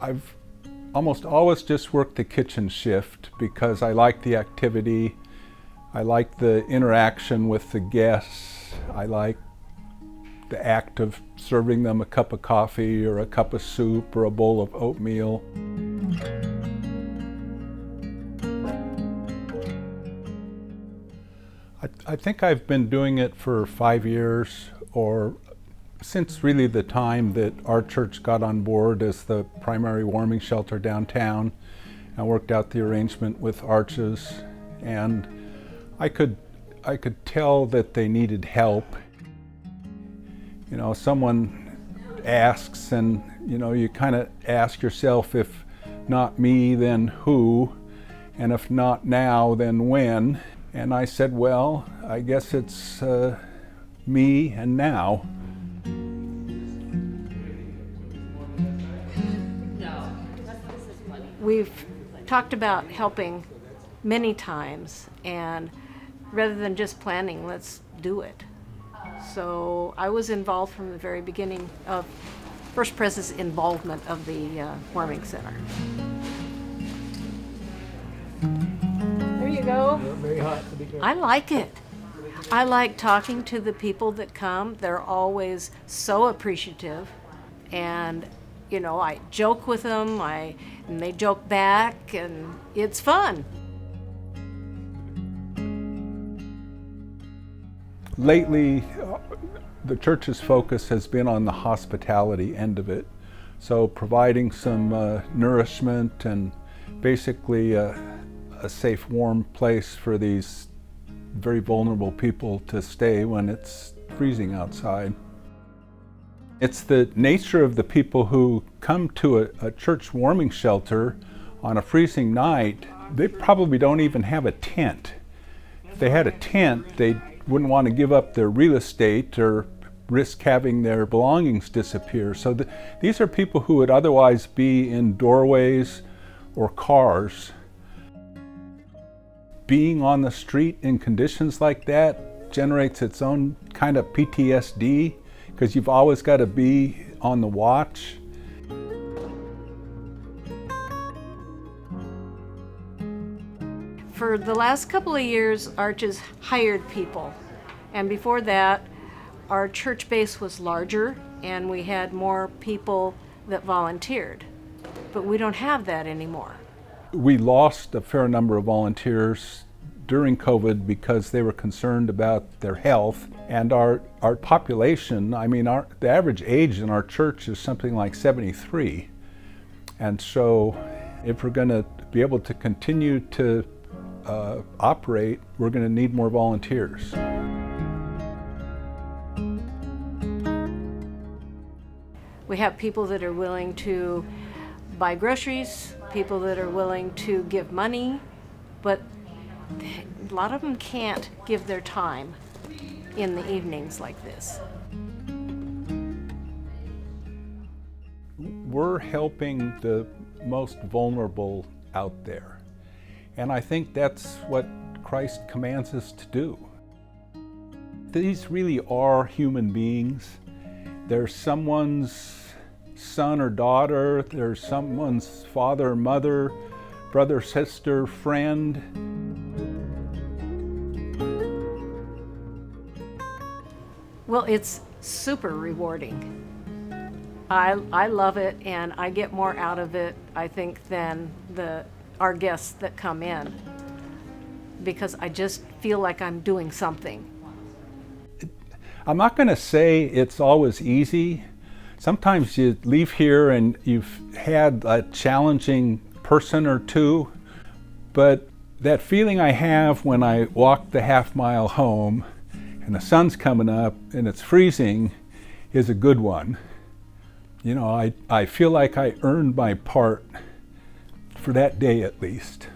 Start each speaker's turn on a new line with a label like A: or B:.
A: I've almost always just worked the kitchen shift because I like the activity, I like the interaction with the guests, I like the act of serving them a cup of coffee or a cup of soup or a bowl of oatmeal. I think I've been doing it for 5 years, or since really the time that our church got on board as the primary warming shelter downtown. I worked out the arrangement with Arches, and I could tell that they needed help. You know, someone asks, and you kind of ask yourself, if not me, then who? And if not now, then when? And I said, well, I guess it's me and now.
B: We've talked about helping many times, and rather than just planning, let's do it. So I was involved from the very beginning of First Pres's involvement of the warming center. There you go.
C: Very hot, to be careful.
B: I like it. I like talking to the people that come. They're always so appreciative, and I joke with them, and they joke back, and it's fun.
A: Lately, the church's focus has been on the hospitality end of it. So providing some nourishment and basically a safe, warm place for these very vulnerable people to stay when it's freezing outside. It's the nature of the people who come to a church warming shelter on a freezing night. They probably don't even have a tent. If they had a tent, they wouldn't want to give up their real estate or risk having their belongings disappear. So these are people who would otherwise be in doorways or cars. Being on the street in conditions like that generates its own kind of PTSD, because you've always got to be on the watch.
B: For the last couple of years, Arches hired people, and before that, our church base was larger and we had more people that volunteered, but we don't have that anymore.
A: We lost a fair number of volunteers during COVID because they were concerned about their health, and our population, the average age in our church is something like 73. And so if we're going to be able to continue to operate, we're going to need more volunteers.
B: We have people that are willing to buy groceries, people that are willing to give money, but a lot of them can't give their time in the evenings like this.
A: We're helping the most vulnerable out there. And I think that's what Christ commands us to do. These really are human beings. They're someone's son or daughter, they're someone's father or mother, brother, sister, friend.
B: Well, it's super rewarding. I love it, and I get more out of it, I think, than our guests that come in, because I just feel like I'm doing something.
A: I'm not going to say it's always easy. Sometimes you leave here and you've had a challenging person or two, but that feeling I have when I walk the half-mile home and the sun's coming up and it's freezing is a good one. I feel like I earned my part for that day at least.